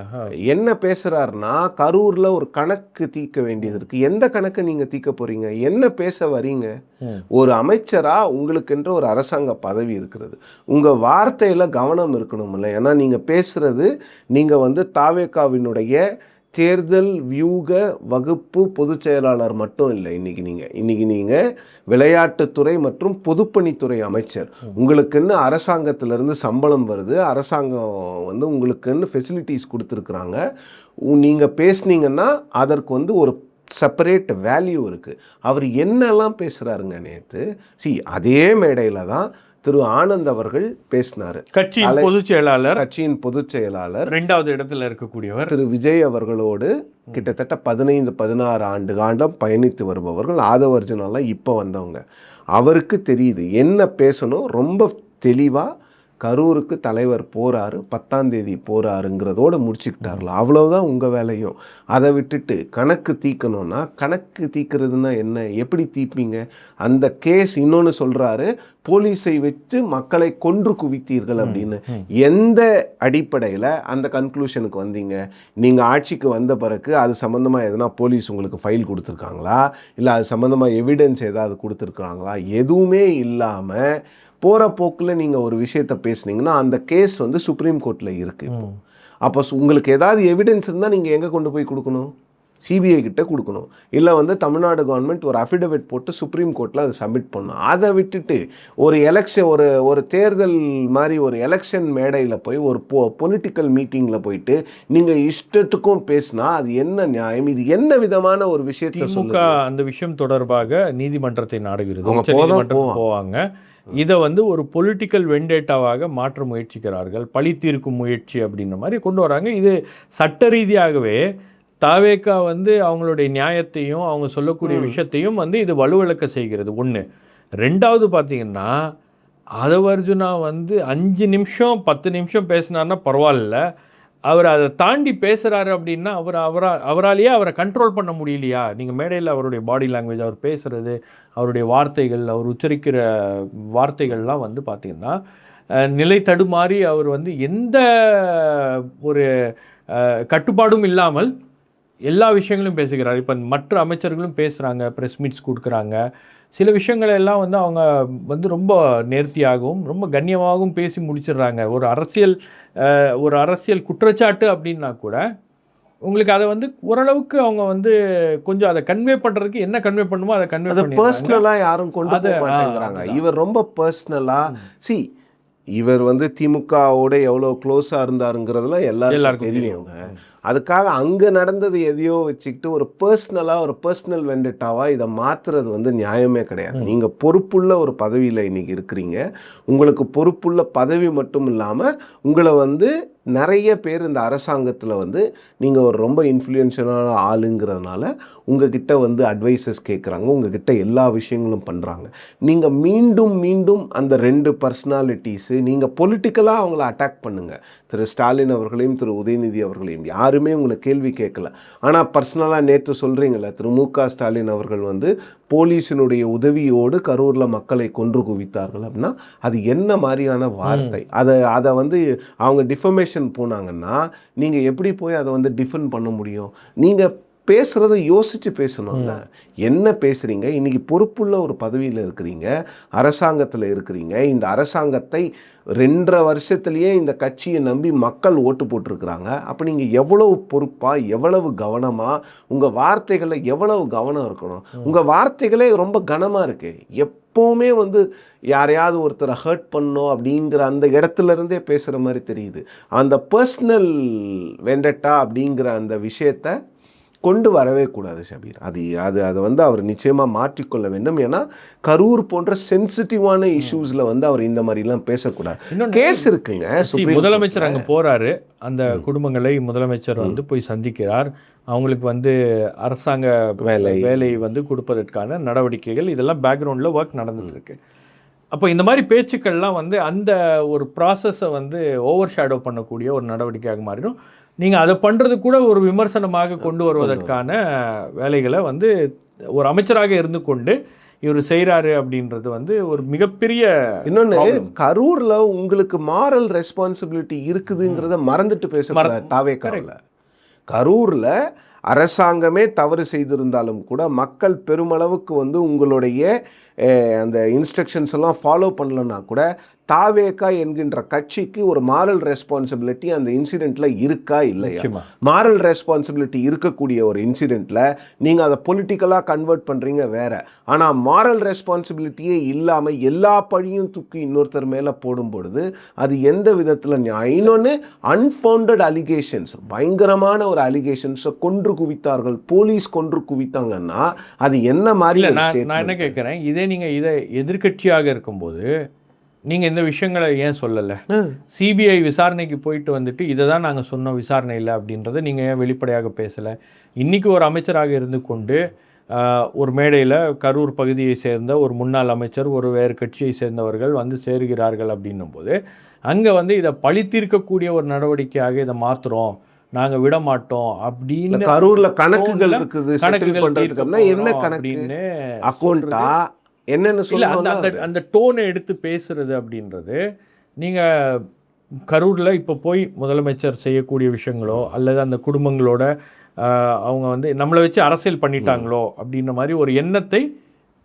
என்ன பேசுகிறாருன்னா, கரூரில் ஒரு கணக்கு தீர்க்க வேண்டியது இருக்குது. எந்த கணக்கை நீங்கள் தீர்க்க போகிறீங்க? என்ன பேச வரீங்க? ஒரு அமைச்சராக உங்களுக்கென்ற ஒரு அரசாங்க பதவி இருக்கிறது. உங்கள் வார்த்தையில் கவனம் இருக்கணும்ல. ஏன்னா நீங்கள் பேசுகிறது, நீங்கள் வந்து தாவேகாவினுடைய தேர்தல் வியூக வகுப்பு பொதுச் செயலாளர் மட்டும் இல்லை. இன்னைக்கு நீங்கள் விளையாட்டுத்துறை மற்றும் பொதுப்பணித்துறை அமைச்சர். உங்களுக்குன்னு அரசாங்கத்திலேருந்து சம்பளம் வருது, அரசாங்கம் வந்து உங்களுக்குன்னு ஃபெசிலிட்டிஸ் கொடுத்துருக்குறாங்க. நீங்கள் பேசுனீங்கன்னா அதற்கு வந்து ஒரு செப்பரேட் வேல்யூ இருக்குது. அவர் என்னெல்லாம் பேசுகிறாருங்க நேற்று, அதே மேடையில் தான் திரு ஆனந்த் அவர்கள் பேசினார். கட்சியின் பொதுச் செயலாளர் 2வது இடத்துல இருக்கக்கூடியவர் திரு விஜய் அவர்களோடு கிட்டத்தட்ட 15-16 ஆண்டு காலம் பயணித்து வருபவர்கள். ஆதவ அர்ஜுனாலாம் இப்போ வந்தவங்க. அவருக்கு தெரியுது என்ன பேசணும். ரொம்ப தெளிவாக கரூருக்கு தலைவர் போகிறாரு, 10ஆம் தேதி போகிறாருங்கிறதோடு முடிச்சுக்கிட்டார்ல. அவ்வளோதான் உங்கள் வேலையும். அதை விட்டுட்டு கணக்கு தீர்க்கணும்னா, கணக்கு தீர்க்கிறதுனா என்ன, எப்படி தீர்ப்பீங்க? அந்த கேஸ் இன்னொன்று சொல்கிறாரு, போலீஸை வச்சு மக்களை கொன்று குவித்தீர்கள் அப்படின்னு. எந்த அடிப்படையில் அந்த கன்க்ளூஷனுக்கு வந்தீங்க? நீங்கள் ஆட்சிக்கு வந்த பிறகு அது சம்மந்தமாக எதனா போலீஸ் உங்களுக்கு ஃபைல் கொடுத்துருக்காங்களா, இல்லை அது சம்மந்தமாக எவிடன்ஸ் ஏதாவது கொடுத்துருக்காங்களா? எதுவுமே இல்லாமல் போகிற போக்கில் நீங்கள் ஒரு விஷயத்தை பேசுனீங்கன்னா அந்த கேஸ் வந்து சுப்ரீம் கோர்ட்டில் இருக்குது. அப்போ உங்களுக்கு ஏதாவது எவிடன்ஸ் இருந்தால் நீங்கள் எங்கே கொண்டு போய் கொடுக்கணும்? சிபிஐ கிட்ட கொடுக்கணும். இல்லை வந்து தமிழ்நாடு கவர்மெண்ட் ஒரு அஃபிடவிட் போட்டு சுப்ரீம் கோர்ட்டில் அதை சப்மிட் பண்ணணும். அதை விட்டுட்டு ஒரு எலெக்ஷன், ஒரு தேர்தல் மாதிரி ஒரு எலெக்ஷன் மேடையில் போய் ஒரு பொலிட்டிக்கல் மீட்டிங்கில் போயிட்டு நீங்கள் இஷ்டத்துக்கும் பேசினா அது என்ன நியாயம்? இது என்ன விதமான ஒரு விஷயத்தை சொல்லுங்க? அந்த விஷயம் தொடர்பாக நீதிமன்றத்தை நாடுகிறது, போவாங்க. இதை வந்து ஒரு பொலிட்டிக்கல் வெண்டேட்டாவாக மாற்ற முயற்சிக்கிறார்கள், பழி தீர்க்கும் முயற்சி அப்படின்ற மாதிரி கொண்டு வராங்க. இது சட்ட ரீதியாகவே தாவேகா வந்து அவங்களுடைய நியாயத்தையும் அவங்க சொல்லக்கூடிய விஷயத்தையும் வந்து இது வலுவிழக்க செய்கிறது. ஒன்று. ரெண்டாவது பார்த்தீங்கன்னா, ஆதவ அர்ஜுனா வந்து 5 நிமிஷம் 10 நிமிஷம் பேசினார்னா பரவாயில்ல, அவர் அதை தாண்டி பேசுகிறாரு அப்படின்னா அவராலேயே அவரை கண்ட்ரோல் பண்ண முடியலையா? நீங்கள் மேடையில் அவருடைய பாடி லாங்குவேஜ், அவர் பேசுகிறது, அவருடைய வார்த்தைகள், அவர் உச்சரிக்கிற வார்த்தைகள்லாம் வந்து பார்த்திங்கன்னா நிலை தடுமாறி அவர் வந்து எந்த ஒரு கட்டுப்பாடும் இல்லாமல் எல்லா விஷயங்களும் பேசுகிறார். இப்போ மற்ற அமைச்சர்களும் பேசுகிறாங்க, ப்ரெஸ் மீட்ஸ் கொடுக்குறாங்க. சில விஷயங்களை எல்லாம் வந்து அவங்க வந்து ரொம்ப நேர்த்தியாகவும் ரொம்ப கண்ணியமாகவும் பேசி முடிச்சிடுறாங்க. ஒரு அரசியல் குற்றச்சாட்டு அப்படின்னா கூட உங்களுக்கு அதை வந்து ஓரளவுக்கு அவங்க வந்து கொஞ்சம் அதை கன்வே பண்ணுறதுக்கு என்ன கன்வே பண்ணுமோ அதை கன்வே பண்ணி பர்சனலாக யாரும் கொண்டு போக மாட்டேங்கிறாங்க. இவர் ரொம்ப பர்சனலாக இவர் வந்து திமுகவோட எவ்வளோ க்ளோஸாக இருந்தாருங்கிறதுலாம் எல்லாருக்கும் தெரியுங்க. அதுக்காக அங்கே நடந்தது எதையோ வச்சுக்கிட்டு ஒரு பர்சனல் வெண்டட்டாவாக இதை மாற்றுறது வந்து நியாயமே கிடையாது. நீங்கள் பொறுப்புள்ள ஒரு பதவியில் இன்றைக்கி இருக்கிறீங்க. உங்களுக்கு பொறுப்புள்ள பதவி மட்டும் இல்லாமல் உங்களை வந்து நிறைய பேர் இந்த அரசாங்கத்தில் வந்து நீங்கள் ஒரு ரொம்ப இன்ஃப்ளூயன்ஷியலான ஆளுங்கிறதுனால உங்ககிட்ட வந்து அட்வைசஸ் கேட்குறாங்க, உங்ககிட்ட எல்லா விஷயங்களும் பண்ணுறாங்க. நீங்கள் மீண்டும் மீண்டும் அந்த 2 பர்சனாலிட்டிஸு நீங்கள் பொலிட்டிக்கலாக அவங்கள அட்டாக் பண்ணுங்கள். திரு ஸ்டாலின் அவர்களையும் திரு உதயநிதி அவர்களையும் யாருமே உங்களை கேள்வி கேட்கல. ஆனால் பர்சனலாக நேற்று சொல்கிறீங்களே, திரு மு.க. ஸ்டாலின் அவர்கள் வந்து போலீஸினுடைய உதவியோடு கரூரில் மக்களை கொன்று குவித்தார்கள் அப்படின்னா அது என்ன மாதிரியான வார்த்தை? அதை வந்து அவங்க டிஃபமேஷன் போனாங்கன்னா நீங்கள் எப்படி போய் அதை வந்து டிஃபெண்ட் பண்ண முடியும்? நீங்கள் பேசுகிறத யோசித்து பேசணும்ல. என்ன பேசுகிறீங்க? இன்றைக்கி பொறுப்புள்ள ஒரு பதவியில் இருக்கிறீங்க, அரசாங்கத்தில் இருக்கிறீங்க. இந்த அரசாங்கத்தை 2.5 வருஷத்துலேயே இந்த கட்சியை நம்பி மக்கள் ஓட்டு போட்டிருக்கிறாங்க. அப்போ நீங்கள் எவ்வளவு பொறுப்பாக, எவ்வளவு கவனமாக, உங்கள் வார்த்தைகளில் எவ்வளவு கவனம் இருக்கணும். உங்கள் வார்த்தைகளே ரொம்ப கனமாக இருக்குது. எப்போவுமே வந்து யாரையாவது ஒருத்தரை ஹர்ட் பண்ணணும் அப்படிங்கிற அந்த இடத்துலேருந்தே பேசுகிற மாதிரி தெரியுது. அந்த பர்சனல் வெண்டட்டா அப்படிங்கிற அந்த விஷயத்தை கொண்டு வரவே கூடாது ஷபீர். அது வந்து அவர் நிச்சயமாக மாற்றிக்கொள்ள வேண்டும். ஏன்னா கரூர் போன்ற சென்சிட்டிவான இஷ்யூஸில் வந்து அவர் இந்த மாதிரிலாம் பேசக்கூடாது. கேஸ் இருக்குங்க. முதலமைச்சர் அங்கே போகிறாரு, அந்த குடும்பங்களை முதலமைச்சர் வந்து போய் சந்திக்கிறார். அவங்களுக்கு வந்து அரசாங்க வேலை வந்து கொடுப்பதற்கான நடவடிக்கைகள் இதெல்லாம் பேக்ரவுண்டில் ஒர்க் நடந்துட்டு இருக்கு. அப்போ இந்த மாதிரி பேச்சுக்கள்லாம் வந்து அந்த ஒரு ப்ராசஸை வந்து ஓவர் ஷேடோ பண்ணக்கூடிய ஒரு நடவடிக்கையாக மாறிடும். நீங்கள் அதை பண்ணுறது கூட ஒரு விமர்சனமாக கொண்டு வருவதற்கான வேலைகளை வந்து ஒரு அமைச்சராக இருந்து கொண்டு இவர் செய்கிறாரு அப்படின்றது வந்து ஒரு மிகப்பெரிய இன்னொன்று. கரூரில் உங்களுக்கு மாரல் ரெஸ்பான்சிபிலிட்டி இருக்குதுங்கிறத மறந்துட்டு பேசக்கூடாது. தாவேக்காவில் கரூரில் அரசாங்கமே தவறு செய்திருந்தாலும் கூட மக்கள் பெருமளவுக்கு வந்து உங்களுடைய அந்த இன்ஸ்ட்ரக்ஷன்ஸ் எல்லாம் ஃபாலோ பண்ணலன்னா கூட தாவேகா என்கின்ற கட்சிக்கு ஒரு மாரல் ரெஸ்பான்சிபிலிட்டி அந்த இன்சிடெண்ட்டில் இருக்கா இல்லையா? மாரல் ரெஸ்பான்சிபிலிட்டி இருக்கக்கூடிய ஒரு இன்சிடெண்ட்டில் நீங்கள் அதை பொலிட்டிக்கலாக கன்வெர்ட் பண்ணுறீங்க வேறு. ஆனால் மாரல் ரெஸ்பான்சிபிலிட்டியே இல்லாமல் எல்லா பழியும் தூக்கி இன்னொருத்தர் மேலே போடும் பொழுது அது எந்த விதத்தில் நியாயம்? இன்னொன்று, அன்ஃபவுண்டட் அலிகேஷன்ஸ், பயங்கரமான ஒரு அலிகேஷன்ஸை கொன்று குவித்தார்கள், போலீஸ் கொன்று குவித்தாங்கன்னா அது என்ன மாதிரி? நான் என்ன கேட்குறேன், இதே நீங்கள் இதை எதிர்கட்சியாக இருக்கும்போது நீங்கள் இந்த விஷயங்களை ஏன் சொல்லலை? சிபிஐ விசாரணைக்கு போயிட்டு வந்துட்டு இதை தான் நாங்கள் சொன்னோம் விசாரணை இல்லை அப்படின்றத நீங்கள் ஏன் வெளிப்படையாக பேசலை? இன்றைக்கி ஒரு அமைச்சராக இருந்து கொண்டு ஒரு மேடையில் கரூர் பகுதியை சேர்ந்த ஒரு முன்னாள் அமைச்சர், ஒரு வேறு கட்சியை சேர்ந்தவர்கள் வந்து சேருகிறார்கள் அப்படின்னும் போது அங்கே வந்து இதை பழித்தீர்க்கக்கூடிய ஒரு நடவடிக்கையாக இதை மாற்றுறோம், நாங்கள் விட மாட்டோம் அப்படின்னு கரூரில் கணக்குகள் இருக்குது, என்ன கணக்கு, அக்கௌண்ட்டா என்னென்னு சொல்ல அந்த டோனை எடுத்து பேசுறது அப்படின்றது. நீங்கள் கரூரில் இப்போ போய் முதலமைச்சர் செய்யக்கூடிய விஷயங்களோ அல்லது அந்த குடும்பங்களோட அவங்க வந்து நம்மளை வச்சு அரசியல் பண்ணிட்டாங்களோ அப்படின்ற மாதிரி ஒரு எண்ணத்தை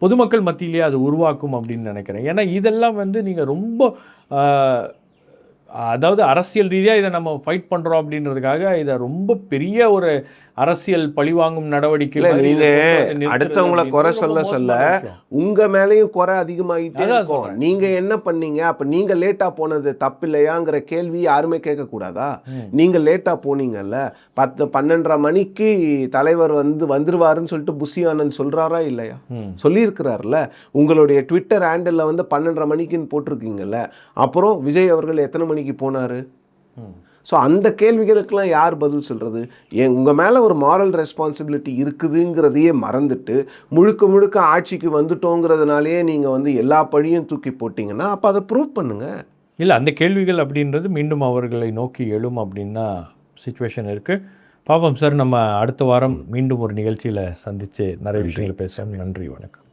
பொதுமக்கள் மத்தியிலேயே அது உருவாக்கும் அப்படின்னு நினைக்கிறேன். ஏன்னா இதெல்லாம் வந்து நீங்கள் ரொம்ப அதாவது அரசியல் ரீதியாக இதை நம்ம ஃபைட் பண்ணுறோம் அப்படின்றதுக்காக இதை ரொம்ப பெரிய ஒரு அரசியல் பழிவாங்கும் நடவடிக்கை. அடுத்தவங்களை குறை சொல்ல உங்கள் மேலேயும் குறை அதிகமாகிட்டே இருக்கும். நீங்கள் என்ன பண்ணீங்க, அப்போ நீங்கள் லேட்டாக போனது தப்பு இல்லையாங்கிற கேள்வி யாருமே கேட்கக்கூடாதா? நீங்கள் லேட்டாக போனீங்கல்ல, 10-12:30 மணிக்கு தலைவர் வந்துருவாருன்னு சொல்லிட்டு புஷி ஆனந்த் சொல்கிறாரா இல்லையா? சொல்லியிருக்கிறார்ல. உங்களுடைய ட்விட்டர் ஹேண்டில் வந்து 12:30 மணிக்குன்னு போட்டிருக்கீங்கல்ல. அப்புறம் விஜய் அவர்கள் எத்தனை மணிக்கு போனார்? ஸோ அந்த கேள்விகளுக்கெல்லாம் யார் பதில் சொல்கிறது? உங்கள் மேலே ஒரு மாரல் ரெஸ்பான்சிபிலிட்டி இருக்குதுங்கிறதையே மறந்துட்டு முழுக்க ஆட்சிக்கு வந்துட்டோங்கிறதுனாலேயே நீங்கள் வந்து எல்லா பழியும் தூக்கி போட்டிங்கன்னா அப்போ அதை ப்ரூவ் பண்ணுங்கள். இல்லை, அந்த கேள்விகள் அப்படின்றது மீண்டும் அவர்களை நோக்கி எழும் அப்படின்னு தான் சிச்சுவேஷன் இருக்குது. பாப்போம் சார், நம்ம அடுத்த வாரம் மீண்டும் ஒரு நிகழ்ச்சியில் சந்தித்து நிறைய விஷயங்களை பேசுகிறோம். நன்றி, வணக்கம்.